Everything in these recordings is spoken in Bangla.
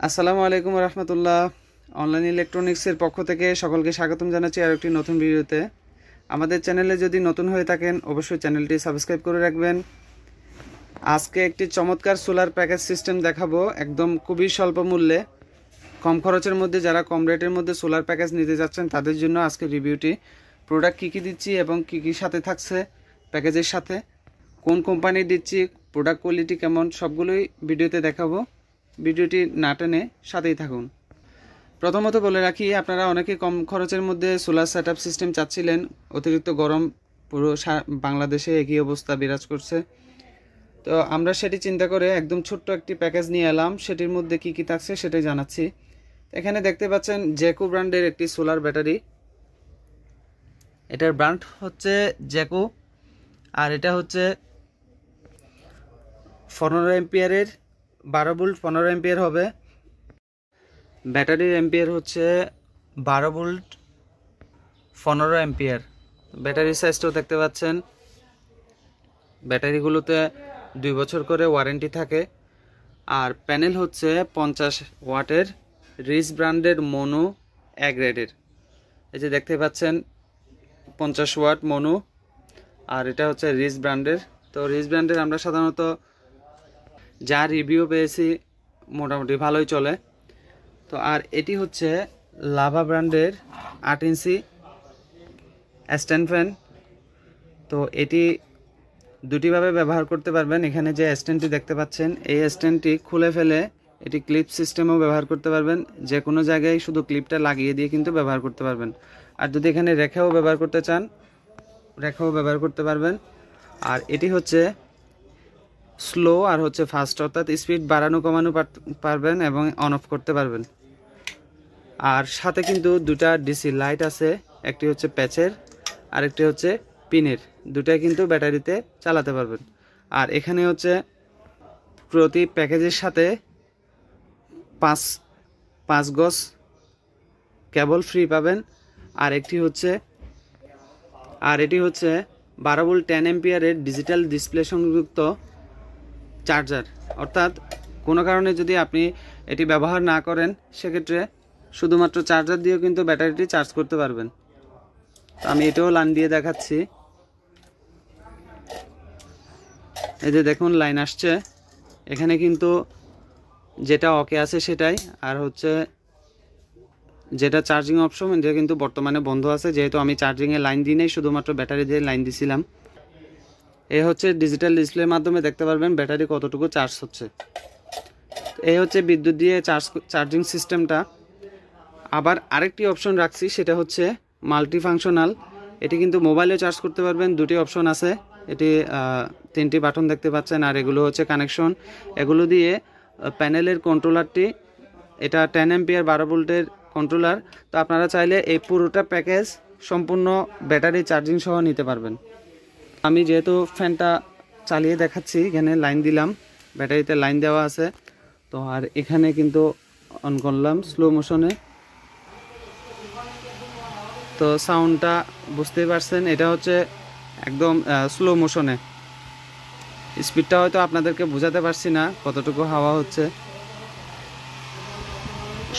আসসালামু আলাইকুম রহমতুল্লাহ। অনলাইন ইলেকট্রনিক্সের পক্ষ থেকে সকলকে স্বাগতম জানাচ্ছি আর একটি নতুন ভিডিওতে। আমাদের চ্যানেলে যদি নতুন হয়ে থাকেন অবশ্যই চ্যানেলটি সাবস্ক্রাইব করে রাখবেন। আজকে একটি চমৎকার সোলার প্যাকেজ সিস্টেম দেখাবো, একদম খুবই স্বল্প মূল্যে, কম খরচের মধ্যে। যারা কম রেটের মধ্যে সোলার প্যাকেজ নিতে যাচ্ছেন তাদের জন্য আজকে রিভিউটি। প্রোডাক্ট কী কী দিচ্ছি এবং কী কী সাথে থাকছে প্যাকেজের সাথে, কোন কোম্পানি দিচ্ছি, প্রোডাক্ট কোয়ালিটি কেমন, সবগুলোই ভিডিওতে দেখাবো। ভিডিওটি না টেনে সাথেই থাকুন। প্রথমত বলে রাখি, আপনারা অনেকে কম খরচের মধ্যে সোলার সেটআপ সিস্টেম চাচ্ছিলেন। অতিরিক্ত গরম পুরো বাংলাদেশে একই অবস্থা বিরাজ করছে, তো আমরা সেটি চিন্তা করে একদম ছোট্ট একটি প্যাকেজ নিয়ে এলাম। সেটির মধ্যে কি কি থাকছে সেটাই জানাচ্ছি। এখানে দেখতে পাচ্ছেন জ্যাকো ব্র্যান্ডের একটি সোলার ব্যাটারি। এটার ব্র্যান্ড হচ্ছে জ্যাকো, আর এটা হচ্ছে 15 এম্পিয়ারের, 12 ভোল্ট 15 এম্পিয়ার হবে। ব্যাটারির এম্পিয়ার হচ্ছে 12 ভোল্ট 15 এম্পিয়ার। ব্যাটারির সাইজটাও দেখতে পাচ্ছেন। ব্যাটারিগুলোতে 2 বছর করে ওয়ারেন্টি থাকে। আর প্যানেল হচ্ছে 50 ওয়াটের রিচ ব্র্যান্ডের মনো এ গ্রেডের। এই যে দেখতে পাচ্ছেন 50 ওয়াট মনো, আর এটা হচ্ছে রিচ ব্র্যান্ডের। তো রিচ ব্র্যান্ডের আমরা সাধারণত যা রিভিউ পেয়েছি মোটামুটি ভালোই চলে। তো আর এটি হচ্ছে লাভা ব্র্যান্ডের 8 ইঞ্চি স্ট্যান্ড ফ্যান। তো এটি দুটিভাবে ব্যবহার করতে পারবেন। এখানে যে স্ট্যান্ডটি দেখতে পাচ্ছেন, এই স্ট্যান্ডটি খুলে ফেলে এটি ক্লিপ সিস্টেমেও ব্যবহার করতে পারবেন। যে কোনো জায়গায় শুধু ক্লিপটা লাগিয়ে দিয়ে কিন্তু ব্যবহার করতে পারবেন। আর যদি এখানে রেখেও ব্যবহার করতে চান, রেখেও ব্যবহার করতে পারবেন। আর এটি হচ্ছে স্লো আর হচ্ছে ফাস্ট, অর্থাৎ স্পিড বাড়ানো কমানো পারবেন এবং অন অফ করতে পারবেন। আর সাথে কিন্তু দুটা ডিসি লাইট আছে, একটি হচ্ছে প্যাচের আর একটি হচ্ছে পিনের। দুটাই কিন্তু ব্যাটারিতে চালাতে পারবেন। আর এখানে হচ্ছে প্রতি প্যাকেজের সাথে 5 গজ কেবল ফ্রি পাবেন। আর এটি হচ্ছে 12 ভোল্ট 10 এম্পিয়ারের ডিজিটাল ডিসপ্লে সংযুক্ত চার্জার। অর্থাৎ কোনো কারণে যদি আপনি এটি ব্যবহার না করেন, সেক্ষেত্রে শুধুমাত্র চার্জার দিয়েও কিন্তু ব্যাটারিটি চার্জ করতে পারবেন। আমি এটাও লাইন দিয়ে দেখাচ্ছি। এই যে দেখুন লাইন আসছে। এখানে কিন্তু যেটা ওকে আছে সেটাই, আর হচ্ছে যেটা চার্জিং অপশন এটা কিন্তু বর্তমানে বন্ধ আছে, যেহেতু আমি চার্জিংয়ে লাইন দিই নাই, শুধুমাত্র ব্যাটারি দিয়ে লাইন দিছিলাম। এই হচ্ছে ডিজিটাল ডিসপ্লের মাধ্যমে দেখতে পারবেন ব্যাটারি কতটুকু চার্জ হচ্ছে। এই হচ্ছে বিদ্যুৎ দিয়ে চার্জিং সিস্টেমটা। আবার আরেকটি অপশন রাখছি, সেটা হচ্ছে মাল্টি ফাংশনাল। এটি কিন্তু মোবাইলেও চার্জ করতে পারবেন। দুটি অপশন আছে, এটি 3টি বাটন দেখতে পাচ্ছেন। আর এগুলো হচ্ছে কানেকশন। এগুলো দিয়ে প্যানেলের কন্ট্রোলারটি, এটা 10 এম্পিয়ার 12 ভোল্টের কন্ট্রোলার। তো আপনারা চাইলে এই পুরোটা প্যাকেজ সম্পূর্ণ ব্যাটারি চার্জিং সহ নিতে পারবেন। আমি যেহেতু ফ্যানটা চালিয়ে দেখাচ্ছি, এখানে লাইন দিলাম, ব্যাটারিতে লাইন দেওয়া আছে। তো আর এখানে কিন্তু অন করলাম স্লো মোশনে। তো সাউন্ডটা বুঝতেই পারছেন, এটা হচ্ছে একদম স্লো মোশনে। স্পিডটা হয়তো আপনাদেরকে বোঝাতে পারছি না কতটুকু হাওয়া হচ্ছে।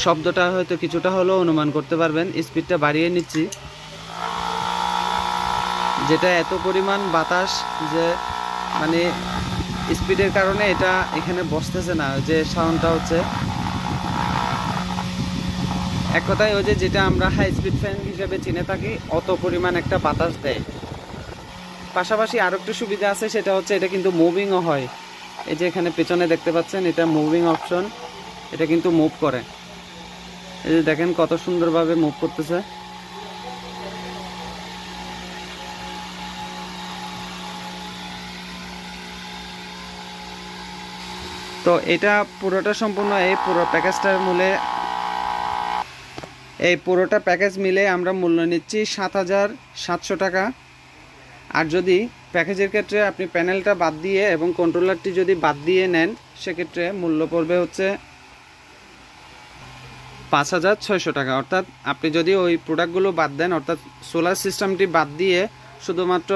শব্দটা হয়তো কিছুটা হলেও অনুমান করতে পারবেন। স্পিডটা বাড়িয়ে নিচ্ছি, যেটা এত পরিমাণ বাতাস যে মানে স্পিডের কারণে এটা এখানে বসতেছে না, যে সাউন্ডটা হচ্ছে। এক কথায় ওই যে যেটা আমরা হাই স্পিড ফ্যান হিসেবে চিনে থাকি, অত পরিমাণ একটা বাতাস দেয়। পাশাপাশি আরও একটু সুবিধা আছে, সেটা হচ্ছে এটা কিন্তু মুভিংও হয়। এই যে এখানে পেছনে দেখতে পাচ্ছেন, এটা মুভিং অপশন, এটা কিন্তু মুভ করে। এই যে দেখেন কত সুন্দরভাবে মুভ করতেছে। তো এটা পুরোটা সম্পূর্ণ এই পুরো প্যাকেজটার মূল্যে, এই পুরোটা প্যাকেজ মিলে আমরা মূল্য নিচ্ছি 7,700 টাকা। আর যদি প্যাকেজের ক্ষেত্রে আপনি প্যানেলটা বাদ দিয়ে এবং কন্ট্রোলারটি যদি বাদ দিয়ে নেন, সেক্ষেত্রে মূল্য পড়বে হচ্ছে 5,600 টাকা। অর্থাৎ আপনি যদি ওই প্রোডাক্টগুলো বাদ দেন, অর্থাৎ সোলার সিস্টেমটি বাদ দিয়ে শুধুমাত্র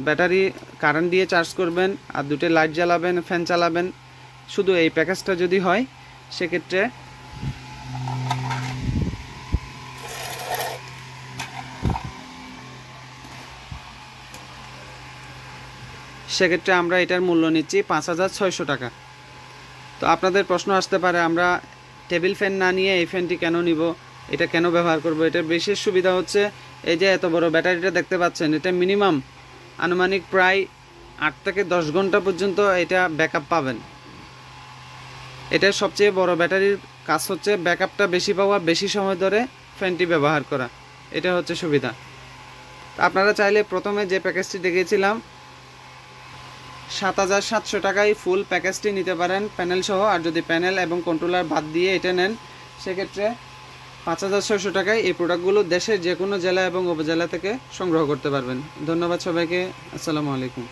ব্যাটারি কারেন্ট দিয়ে চার্জ করবেন আর দুটো লাইট জ্বালাবেন, ফ্যান চালাবেন, শুধু এই প্যাকেজটা যদি হয়, সেক্ষেত্রে আমরা এটার মূল্য নিচ্ছি 5,600 টাকা। তো আপনাদের প্রশ্ন আসতে পারে, আমরা টেবিল ফ্যান না নিয়ে এই ফ্যানটি কেন নিব, এটা কেন ব্যবহার করব? এটার বিশেষ সুবিধা হচ্ছে এই যে এত বড় ব্যাটারিটা দেখতে পাচ্ছেন, এটা মিনিমাম আনুমানিক প্রায় 8 থেকে 10 ঘন্টা পর্যন্ত এটা ব্যাকআপ পাবেন। এটার সবচেয়ে বড় ব্যাটারির কাজ হচ্ছে ব্যাকআপটা বেশি পাওয়া, বেশি সময় ধরে ফ্যানটি ব্যবহার করা, এটা হচ্ছে সুবিধা। আপনারা চাইলে প্রথমে যে প্যাকেজটি দেখিয়েছিলাম 7,700 টাকায় ফুল প্যাকেজটি নিতে পারেন প্যানেল সহ। আর যদি প্যানেল এবং কন্ট্রোলার বাদ দিয়ে এটা নেন সেক্ষেত্রে 5,600 টাকায় এই প্রোডাক্টগুলো দেশের যে কোনো জেলা এবং উপজেলা থেকে সংগ্রহ করতে পারবেন। ধন্যবাদ সবাইকে। আসসালামু আলাইকুম।